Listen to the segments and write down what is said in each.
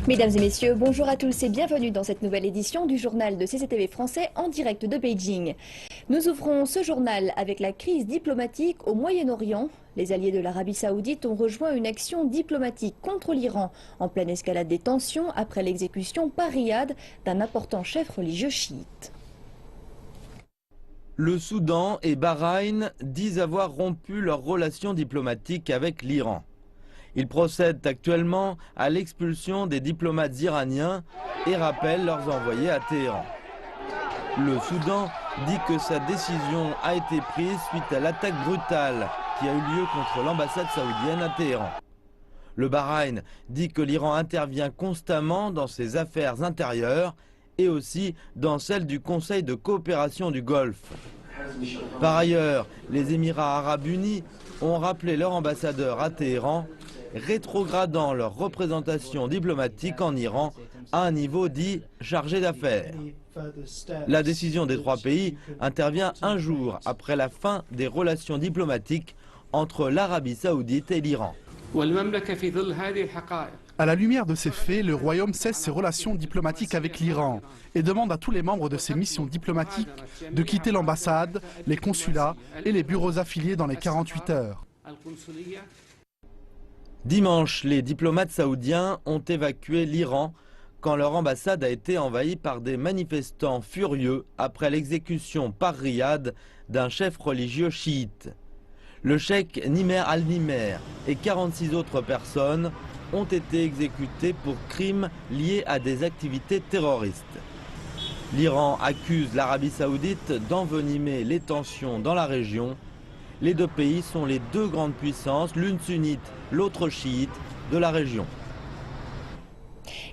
Mesdames et messieurs, bonjour à tous et bienvenue dans cette nouvelle édition du journal de CCTV français en direct de Beijing. Nous ouvrons ce journal avec la crise diplomatique au Moyen-Orient. Les alliés de l'Arabie Saoudite ont rejoint une action diplomatique contre l'Iran en pleine escalade des tensions après l'exécution par Riyad d'un important chef religieux chiite. Le Soudan et Bahreïn disent avoir rompu leurs relations diplomatiques avec l'Iran. Ils procèdent actuellement à l'expulsion des diplomates iraniens et rappellent leurs envoyés à Téhéran. Le Soudan dit que sa décision a été prise suite à l'attaque brutale qui a eu lieu contre l'ambassade saoudienne à Téhéran. Le Bahreïn dit que l'Iran intervient constamment dans ses affaires intérieures et aussi dans celles du Conseil de coopération du Golfe. Par ailleurs, les Émirats arabes unis ont rappelé leur ambassadeur à Téhéran, rétrogradant leur représentation diplomatique en Iran à un niveau dit chargé d'affaires. La décision des trois pays intervient un jour après la fin des relations diplomatiques entre l'Arabie saoudite et l'Iran. À la lumière de ces faits, le Royaume cesse ses relations diplomatiques avec l'Iran et demande à tous les membres de ses missions diplomatiques de quitter l'ambassade, les consulats et les bureaux affiliés dans les 48 heures. Dimanche, les diplomates saoudiens ont évacué l'Iran quand leur ambassade a été envahie par des manifestants furieux après l'exécution par Riyad d'un chef religieux chiite. Le cheikh Nimer al-Nimer et 46 autres personnes ont été exécutés pour crimes liés à des activités terroristes. L'Iran accuse l'Arabie saoudite d'envenimer les tensions dans la région. Les deux pays sont les deux grandes puissances, l'une sunnite, l'autre chiite, de la région.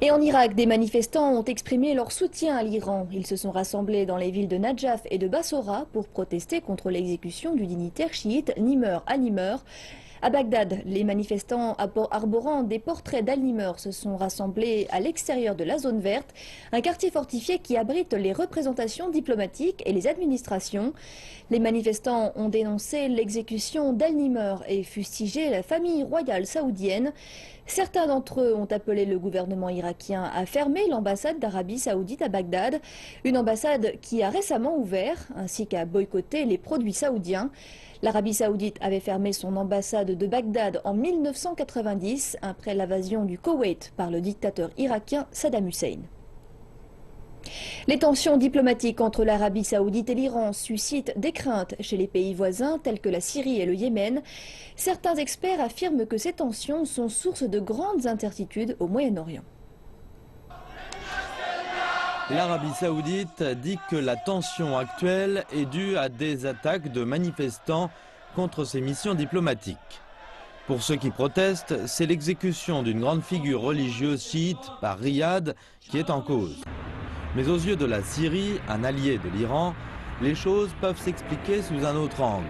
Et en Irak, des manifestants ont exprimé leur soutien à l'Iran. Ils se sont rassemblés dans les villes de Najaf et de Bassora pour protester contre l'exécution du dignitaire chiite Nimer al-Nimer. À Bagdad, les manifestants arborant des portraits d'Al-Nimer se sont rassemblés à l'extérieur de la zone verte, un quartier fortifié qui abrite les représentations diplomatiques et les administrations. Les manifestants ont dénoncé l'exécution d'Al-Nimer et fustigé la famille royale saoudienne. Certains d'entre eux ont appelé le gouvernement irakien à fermer l'ambassade d'Arabie saoudite à Bagdad, une ambassade qui a récemment ouvert, ainsi qu'à boycotter les produits saoudiens. L'Arabie saoudite avait fermé son ambassade de Bagdad en 1990 après l'invasion du Koweït par le dictateur irakien Saddam Hussein. Les tensions diplomatiques entre l'Arabie saoudite et l'Iran suscitent des craintes chez les pays voisins tels que la Syrie et le Yémen. Certains experts affirment que ces tensions sont source de grandes incertitudes au Moyen-Orient. L'Arabie saoudite dit que la tension actuelle est due à des attaques de manifestants contre ses missions diplomatiques. Pour ceux qui protestent, c'est l'exécution d'une grande figure religieuse chiite par Riyad qui est en cause. Mais aux yeux de la Syrie, un allié de l'Iran, les choses peuvent s'expliquer sous un autre angle.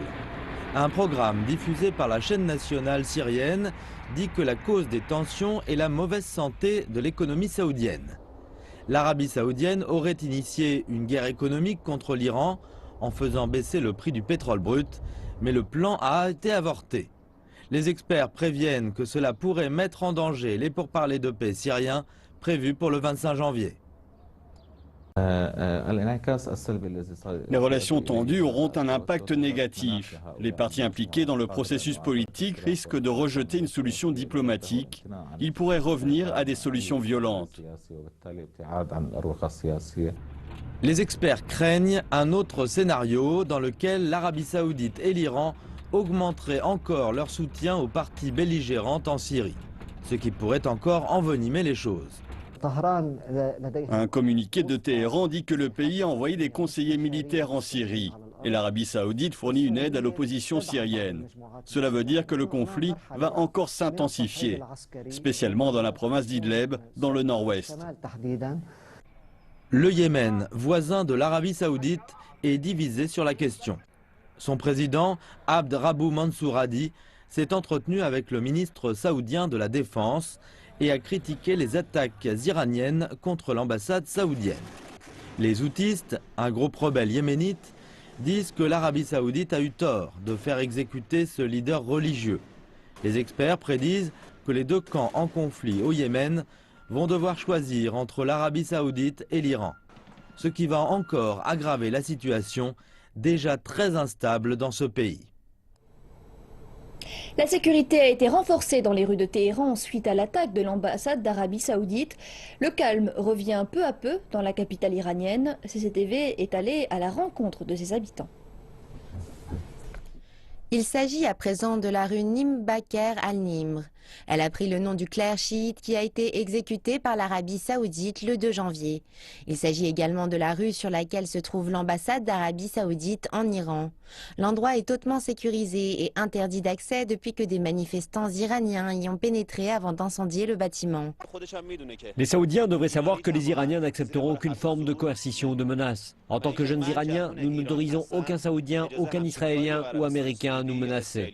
Un programme diffusé par la chaîne nationale syrienne dit que la cause des tensions est la mauvaise santé de l'économie saoudienne. L'Arabie saoudienne aurait initié une guerre économique contre l'Iran en faisant baisser le prix du pétrole brut, mais le plan a été avorté. Les experts préviennent que cela pourrait mettre en danger les pourparlers de paix syriens prévus pour le 25 janvier. Les relations tendues auront un impact négatif. Les parties impliquées dans le processus politique risquent de rejeter une solution diplomatique. Ils pourraient revenir à des solutions violentes. Les experts craignent un autre scénario dans lequel l'Arabie saoudite et l'Iran augmenteraient encore leur soutien aux parties belligérantes en Syrie, ce qui pourrait encore envenimer les choses. Un communiqué de Téhéran dit que le pays a envoyé des conseillers militaires en Syrie et l'Arabie saoudite fournit une aide à l'opposition syrienne. Cela veut dire que le conflit va encore s'intensifier, spécialement dans la province d'Idleb, dans le nord-ouest. Le Yémen, voisin de l'Arabie saoudite, est divisé sur la question. Son président, Abd Rabbu Mansour Hadi, s'est entretenu avec le ministre saoudien de la Défense et a critiqué les attaques iraniennes contre l'ambassade saoudienne. Les houtistes, un groupe rebelle yéménite, disent que l'Arabie saoudite a eu tort de faire exécuter ce leader religieux. Les experts prédisent que les deux camps en conflit au Yémen vont devoir choisir entre l'Arabie Saoudite et l'Iran, ce qui va encore aggraver la situation déjà très instable dans ce pays. La sécurité a été renforcée dans les rues de Téhéran suite à l'attaque de l'ambassade d'Arabie Saoudite. Le calme revient peu à peu dans la capitale iranienne. CCTV est allé à la rencontre de ses habitants. Il s'agit à présent de la rue Nimr Baker al-Nimr. Elle a pris le nom du clerc chiite qui a été exécuté par l'Arabie Saoudite le 2 janvier. Il s'agit également de la rue sur laquelle se trouve l'ambassade d'Arabie Saoudite en Iran. L'endroit est hautement sécurisé et interdit d'accès depuis que des manifestants iraniens y ont pénétré avant d'incendier le bâtiment. Les Saoudiens devraient savoir que les Iraniens n'accepteront aucune forme de coercition ou de menace. En tant que jeunes Iraniens, nous n'autorisons aucun Saoudien, aucun Israélien ou Américain à nous menacer.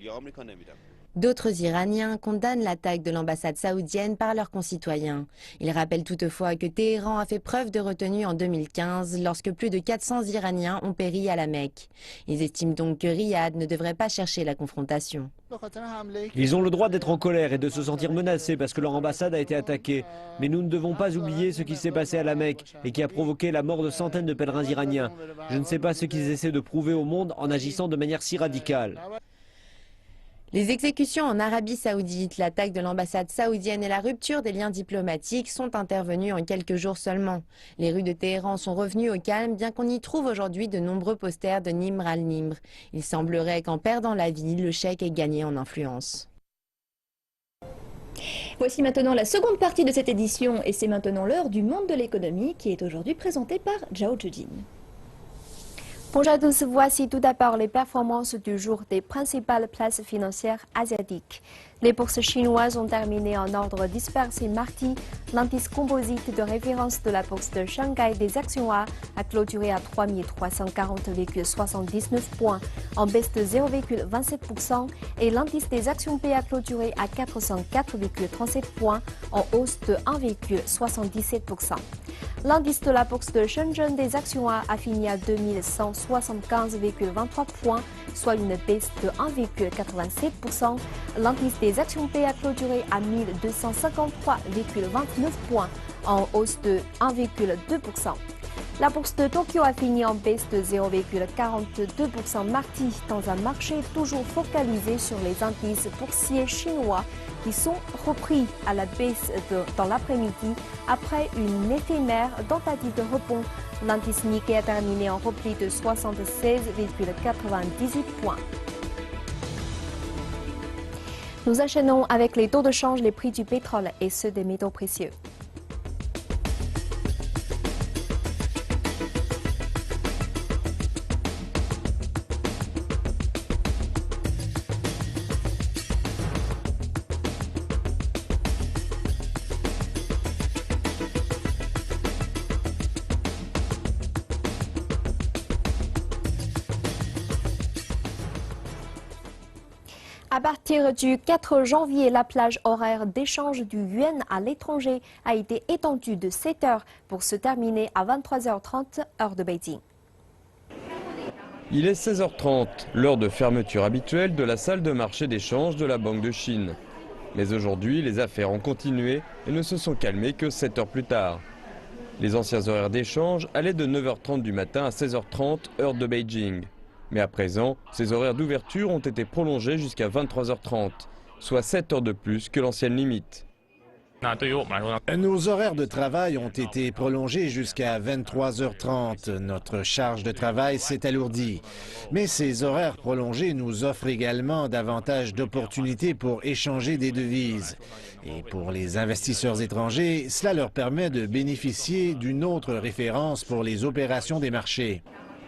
D'autres Iraniens condamnent l'attaque de l'ambassade saoudienne par leurs concitoyens. Ils rappellent toutefois que Téhéran a fait preuve de retenue en 2015 lorsque plus de 400 Iraniens ont péri à la Mecque. Ils estiment donc que Riyad ne devrait pas chercher la confrontation. Ils ont le droit d'être en colère et de se sentir menacés parce que leur ambassade a été attaquée. Mais nous ne devons pas oublier ce qui s'est passé à la Mecque et qui a provoqué la mort de centaines de pèlerins iraniens. Je ne sais pas ce qu'ils essaient de prouver au monde en agissant de manière si radicale. Les exécutions en Arabie Saoudite, l'attaque de l'ambassade saoudienne et la rupture des liens diplomatiques sont intervenues en quelques jours seulement. Les rues de Téhéran sont revenues au calme, bien qu'on y trouve aujourd'hui de nombreux posters de Nimr al-Nimr. Il semblerait qu'en perdant la vie, le cheikh ait gagné en influence. Voici maintenant la seconde partie de cette édition et c'est maintenant l'heure du monde de l'économie qui est aujourd'hui présentée par Zhao Zhejin. Bonjour à tous, voici tout d'abord les performances du jour des principales places financières asiatiques. Les bourses chinoises ont terminé en ordre dispersé mardi. L'indice composite de référence de la bourse de Shanghai des actions A clôturé à 3340,79 points, en baisse de 0,27%, et l'indice des actions B a clôturé à 404,37 points, en hausse de 1,77%. L'indice de la bourse de Shenzhen des actions A fini à 2175,23 points, soit une baisse de 1,87%. L'indice des actions P a clôturé à 1253,29 points, en hausse de 1,2%. La bourse de Tokyo a fini en baisse de 0,42% mardi dans un marché toujours focalisé sur les indices boursiers chinois qui sont repris à la baisse dans l'après-midi après une éphémère tentative de rebond. L'indice Nikkei a terminé en repli de 76,98 points. Nous enchaînons avec les taux de change, les prix du pétrole et ceux des métaux précieux. À partir du 4 janvier, la plage horaire d'échange du yuan à l'étranger a été étendue de 7 heures pour se terminer à 23h30 heure de Beijing. Il est 16h30, l'heure de fermeture habituelle de la salle de marché d'échange de la Banque de Chine. Mais aujourd'hui, les affaires ont continué et ne se sont calmées que 7 heures plus tard. Les anciens horaires d'échange allaient de 9h30 du matin à 16h30 heure de Beijing. Mais à présent, ces horaires d'ouverture ont été prolongés jusqu'à 23h30, soit 7 heures de plus que l'ancienne limite. Nos horaires de travail ont été prolongés jusqu'à 23h30. Notre charge de travail s'est alourdie. Mais ces horaires prolongés nous offrent également davantage d'opportunités pour échanger des devises. Et pour les investisseurs étrangers, cela leur permet de bénéficier d'une autre référence pour les opérations des marchés.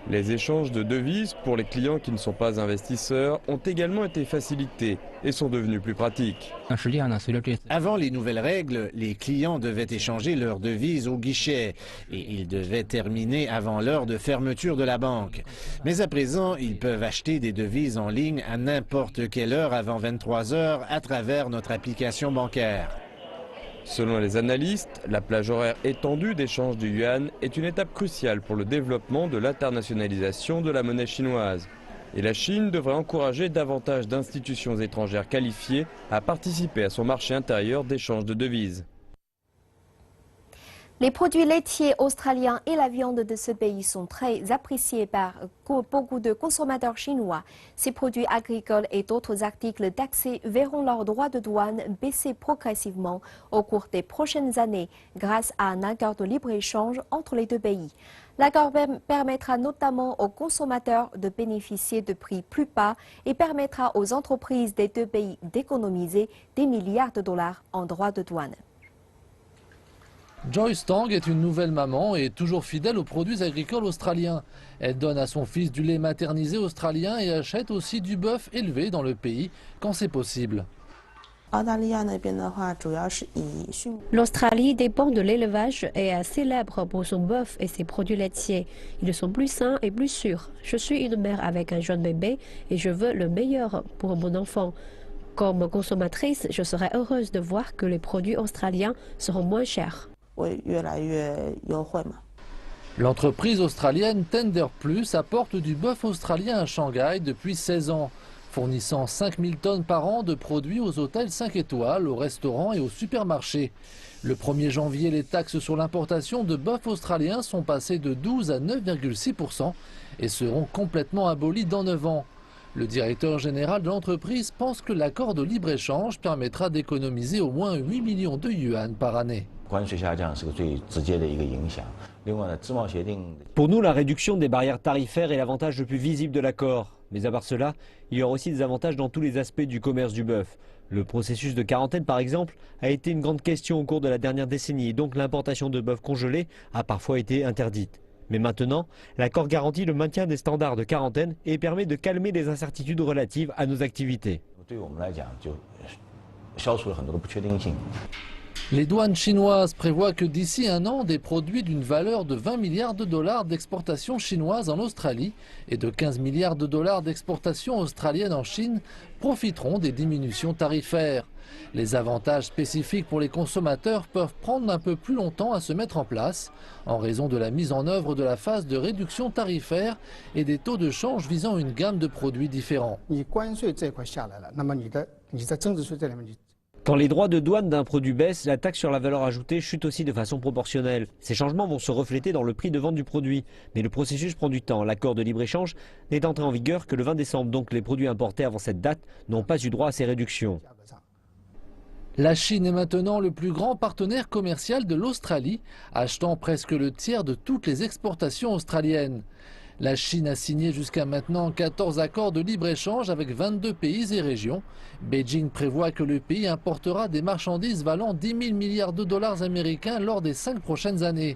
Les échanges de devises pour les clients qui ne sont pas investisseurs ont également été facilités et sont devenus plus pratiques. Avant les nouvelles règles, les clients devaient échanger leurs devises au guichet et ils devaient terminer avant l'heure de fermeture de la banque. Mais à présent, ils peuvent acheter des devises en ligne à n'importe quelle heure avant 23 heures à travers notre application bancaire. Selon les analystes, la plage horaire étendue d'échange du yuan est une étape cruciale pour le développement de l'internationalisation de la monnaie chinoise. Et la Chine devrait encourager davantage d'institutions étrangères qualifiées à participer à son marché intérieur d'échange de devises. Les produits laitiers australiens et la viande de ce pays sont très appréciés par beaucoup de consommateurs chinois. Ces produits agricoles et d'autres articles taxés verront leurs droits de douane baisser progressivement au cours des prochaines années grâce à un accord de libre-échange entre les deux pays. L'accord permettra notamment aux consommateurs de bénéficier de prix plus bas et permettra aux entreprises des deux pays d'économiser des milliards de dollars en droits de douane. Joyce Tang est une nouvelle maman et toujours fidèle aux produits agricoles australiens. Elle donne à son fils du lait maternisé australien et achète aussi du bœuf élevé dans le pays quand c'est possible. L'Australie dépend de l'élevage et est célèbre pour son bœuf et ses produits laitiers. Ils sont plus sains et plus sûrs. Je suis une mère avec un jeune bébé et je veux le meilleur pour mon enfant. Comme consommatrice, je serais heureuse de voir que les produits australiens seront moins chers. L'entreprise australienne Tender Plus apporte du bœuf australien à Shanghai depuis 16 ans, fournissant 5000 tonnes par an de produits aux hôtels 5 étoiles, aux restaurants et aux supermarchés. Le 1er janvier, les taxes sur l'importation de bœuf australien sont passées de 12 à 9,6% et seront complètement abolies dans 9 ans. Le directeur général de l'entreprise pense que l'accord de libre-échange permettra d'économiser au moins 8 millions de yuan par année. Pour nous, la réduction des barrières tarifaires est l'avantage le plus visible de l'accord. Mais à part cela, il y aura aussi des avantages dans tous les aspects du commerce du bœuf. Le processus de quarantaine, par exemple, a été une grande question au cours de la dernière décennie et donc l'importation de bœuf congelé a parfois été interdite. Mais maintenant, l'accord garantit le maintien des standards de quarantaine et permet de calmer les incertitudes relatives à nos activités. Les douanes chinoises prévoient que d'ici un an, des produits d'une valeur de 20 milliards de dollars d'exportation chinoise en Australie et de 15 milliards de dollars d'exportation australienne en Chine profiteront des diminutions tarifaires. Les avantages spécifiques pour les consommateurs peuvent prendre un peu plus longtemps à se mettre en place en raison de la mise en œuvre de la phase de réduction tarifaire et des taux de change visant une gamme de produits différents. Quand les droits de douane d'un produit baissent, la taxe sur la valeur ajoutée chute aussi de façon proportionnelle. Ces changements vont se refléter dans le prix de vente du produit. Mais le processus prend du temps. L'accord de libre-échange n'est entré en vigueur que le 20 décembre, donc les produits importés avant cette date n'ont pas eu droit à ces réductions. La Chine est maintenant le plus grand partenaire commercial de l'Australie, achetant presque le tiers de toutes les exportations australiennes. La Chine a signé jusqu'à maintenant 14 accords de libre-échange avec 22 pays et régions. Beijing prévoit que le pays importera des marchandises valant 10 000 milliards de dollars américains lors des 5 prochaines années.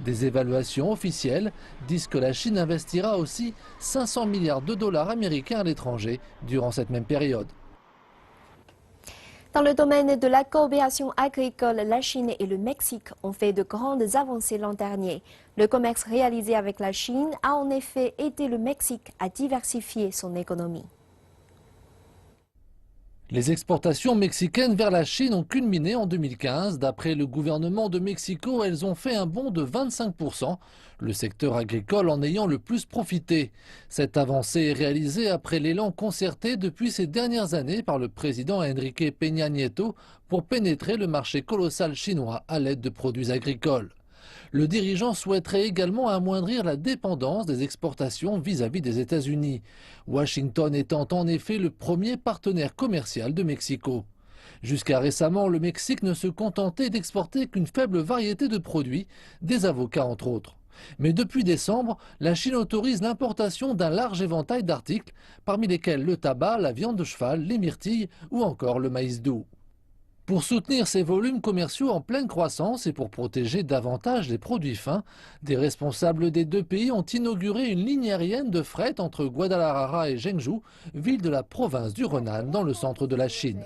Des évaluations officielles disent que la Chine investira aussi 500 milliards de dollars américains à l'étranger durant cette même période. Dans le domaine de la coopération agricole, la Chine et le Mexique ont fait de grandes avancées l'an dernier. Le commerce réalisé avec la Chine a en effet aidé le Mexique à diversifier son économie. Les exportations mexicaines vers la Chine ont culminé en 2015. D'après le gouvernement de Mexico, elles ont fait un bond de 25%, le secteur agricole en ayant le plus profité. Cette avancée est réalisée après l'élan concerté depuis ces dernières années par le président Enrique Peña Nieto pour pénétrer le marché colossal chinois à l'aide de produits agricoles. Le dirigeant souhaiterait également amoindrir la dépendance des exportations vis-à-vis des États-Unis, Washington étant en effet le premier partenaire commercial de Mexico. Jusqu'à récemment, le Mexique ne se contentait d'exporter qu'une faible variété de produits, des avocats entre autres. Mais depuis décembre, la Chine autorise l'importation d'un large éventail d'articles, parmi lesquels le tabac, la viande de cheval, les myrtilles ou encore le maïs doux. Pour soutenir ces volumes commerciaux en pleine croissance et pour protéger davantage les produits fins, des responsables des deux pays ont inauguré une ligne aérienne de fret entre Guadalajara et Zhengzhou, ville de la province du Henan, dans le centre de la Chine.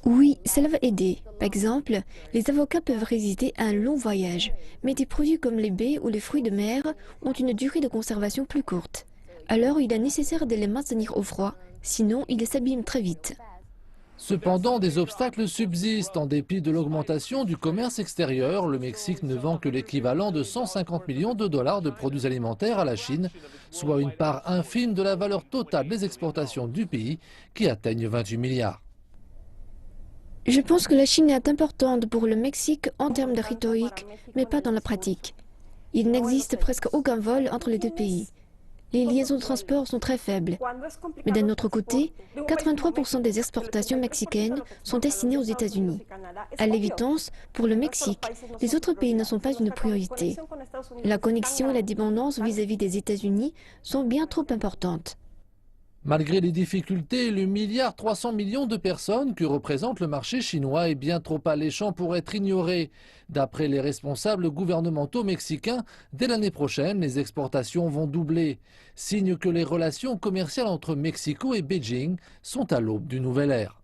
Oui, cela va aider. Par exemple, les avocats peuvent résister à un long voyage, mais des produits comme les baies ou les fruits de mer ont une durée de conservation plus courte. Alors il est nécessaire de les maintenir au froid, sinon ils s'abîment très vite. Cependant, des obstacles subsistent. En dépit de l'augmentation du commerce extérieur, le Mexique ne vend que l'équivalent de 150 millions de dollars de produits alimentaires à la Chine, soit une part infime de la valeur totale des exportations du pays qui atteignent 28 milliards. Je pense que la Chine est importante pour le Mexique en termes de rhétorique, mais pas dans la pratique. Il n'existe presque aucun vol entre les deux pays. Les liaisons de transport sont très faibles. Mais d'un autre côté, 83% des exportations mexicaines sont destinées aux États-Unis. À l'évidence, pour le Mexique, les autres pays ne sont pas une priorité. La connexion et la dépendance vis-à-vis des États-Unis sont bien trop importantes. Malgré les difficultés, le 1,3 milliard de personnes que représente le marché chinois est bien trop alléchant pour être ignoré. D'après les responsables gouvernementaux mexicains, dès l'année prochaine, les exportations vont doubler. Signe que les relations commerciales entre Mexico et Beijing sont à l'aube d'une nouvelle ère.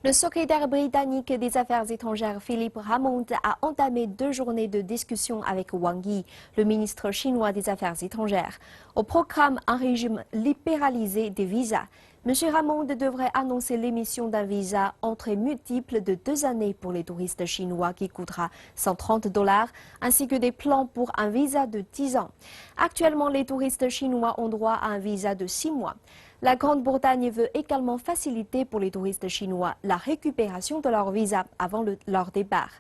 Le secrétaire britannique des Affaires étrangères Philippe Hammond a entamé 2 journées de discussion avec Wang Yi, le ministre chinois des Affaires étrangères. Au programme, un régime libéralisé des visas. M. Hammond devrait annoncer l'émission d'un visa entrée multiple de 2 années pour les touristes chinois qui coûtera $130, ainsi que des plans pour un visa de 10 ans. Actuellement, les touristes chinois ont droit à un visa de 6 mois. La Grande-Bretagne veut également faciliter pour les touristes chinois la récupération de leur visa avant leur départ.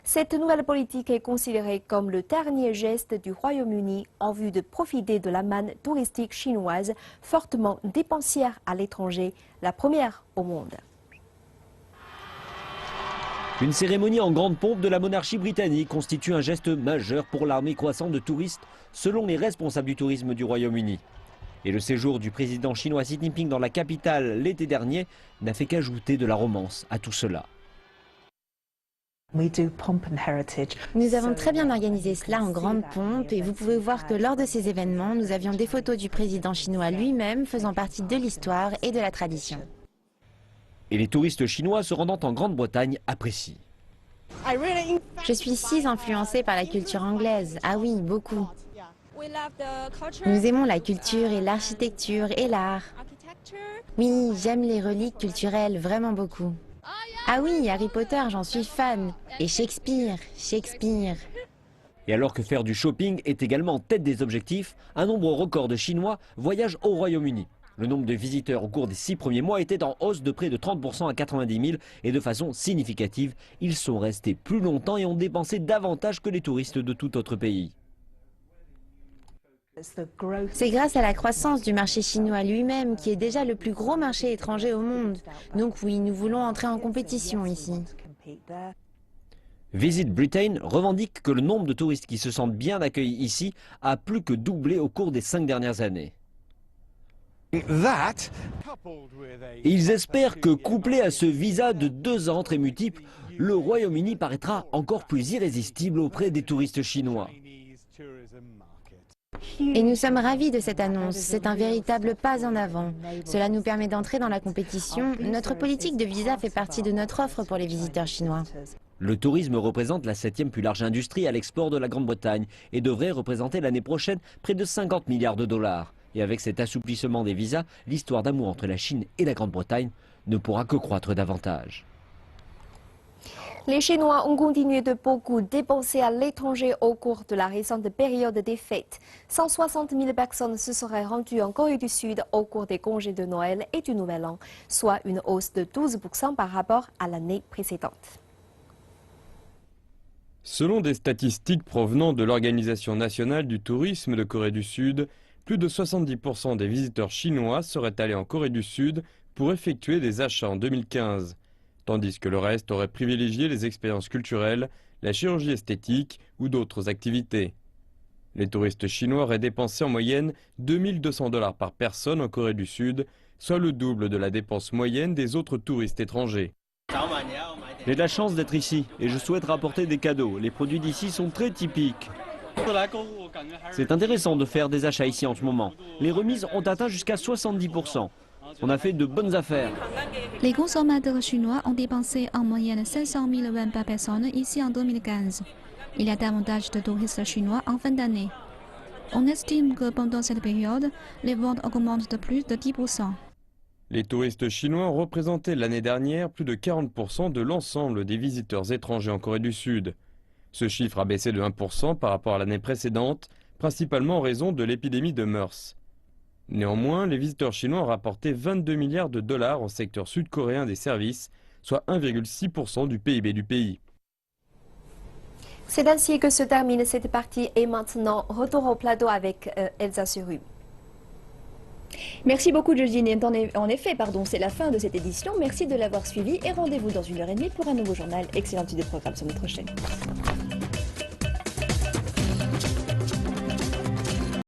Cette nouvelle politique est considérée comme le dernier geste du Royaume-Uni en vue de profiter de la manne touristique chinoise fortement dépensière à l'étranger, la première au monde. Une cérémonie en grande pompe de la monarchie britannique constitue un geste majeur pour l'armée croissante de touristes, selon les responsables du tourisme du Royaume-Uni. Et le séjour du président chinois Xi Jinping dans la capitale l'été dernier n'a fait qu'ajouter de la romance à tout cela. Nous avons très bien organisé cela en grande pompe et vous pouvez voir que lors de ces événements, nous avions des photos du président chinois lui-même faisant partie de l'histoire et de la tradition. Et les touristes chinois se rendant en Grande-Bretagne apprécient. Je suis si influencée par la culture anglaise. Ah oui, beaucoup. Nous aimons la culture et l'architecture et l'art. Oui, j'aime les reliques culturelles vraiment beaucoup. Ah oui, Harry Potter, j'en suis fan. Et Shakespeare. Et alors que faire du shopping est également en tête des objectifs, un nombre record de Chinois voyagent au Royaume-Uni. Le nombre de visiteurs au cours des 6 premiers mois était en hausse de près de 30% à 90 000 et de façon significative, ils sont restés plus longtemps et ont dépensé davantage que les touristes de tout autre pays. C'est grâce à la croissance du marché chinois lui-même qui est déjà le plus gros marché étranger au monde. Donc oui, nous voulons entrer en compétition ici. Visit Britain revendique que le nombre de touristes qui se sentent bien accueillis ici a plus que doublé au cours des 5 dernières années. Et ils espèrent que, couplé à ce visa de 2 entrées multiples, le Royaume-Uni paraîtra encore plus irrésistible auprès des touristes chinois. Et nous sommes ravis de cette annonce, c'est un véritable pas en avant. Cela nous permet d'entrer dans la compétition. Notre politique de visa fait partie de notre offre pour les visiteurs chinois. Le tourisme représente la 7e plus large industrie à l'export de la Grande-Bretagne et devrait représenter l'année prochaine près de 50 milliards de dollars. Et avec cet assouplissement des visas, l'histoire d'amour entre la Chine et la Grande-Bretagne ne pourra que croître davantage. Les Chinois ont continué de beaucoup dépenser à l'étranger au cours de la récente période des fêtes. 160 000 personnes se seraient rendues en Corée du Sud au cours des congés de Noël et du Nouvel An, soit une hausse de 12% par rapport à l'année précédente. Selon des statistiques provenant de l'Organisation nationale du tourisme de Corée du Sud, plus de 70% des visiteurs chinois seraient allés en Corée du Sud pour effectuer des achats en 2015. Tandis que le reste aurait privilégié les expériences culturelles, la chirurgie esthétique ou d'autres activités. Les touristes chinois auraient dépensé en moyenne 2 200 $ par personne en Corée du Sud, soit le double de la dépense moyenne des autres touristes étrangers. J'ai de la chance d'être ici et je souhaite rapporter des cadeaux. Les produits d'ici sont très typiques. C'est intéressant de faire des achats ici en ce moment. Les remises ont atteint jusqu'à 70%. On a fait de bonnes affaires. Les consommateurs chinois ont dépensé en moyenne 500 000 yuan par personne ici en 2015. Il y a davantage de touristes chinois en fin d'année. On estime que pendant cette période, les ventes augmentent de plus de 10%. Les touristes chinois ont représenté l'année dernière plus de 40% de l'ensemble des visiteurs étrangers en Corée du Sud. Ce chiffre a baissé de 1% par rapport à l'année précédente, principalement en raison de l'épidémie de MERS. Néanmoins, les visiteurs chinois ont rapporté 22 milliards de dollars au secteur sud-coréen des services, soit 1,6% du PIB du pays. C'est ainsi que se termine cette partie et maintenant retour au plateau avec Elsa Suru. Merci beaucoup Jodine. En effet, c'est la fin de cette édition. Merci de l'avoir suivi et rendez-vous dans 1h30 pour un nouveau journal. Excellente suite de programme sur notre chaîne.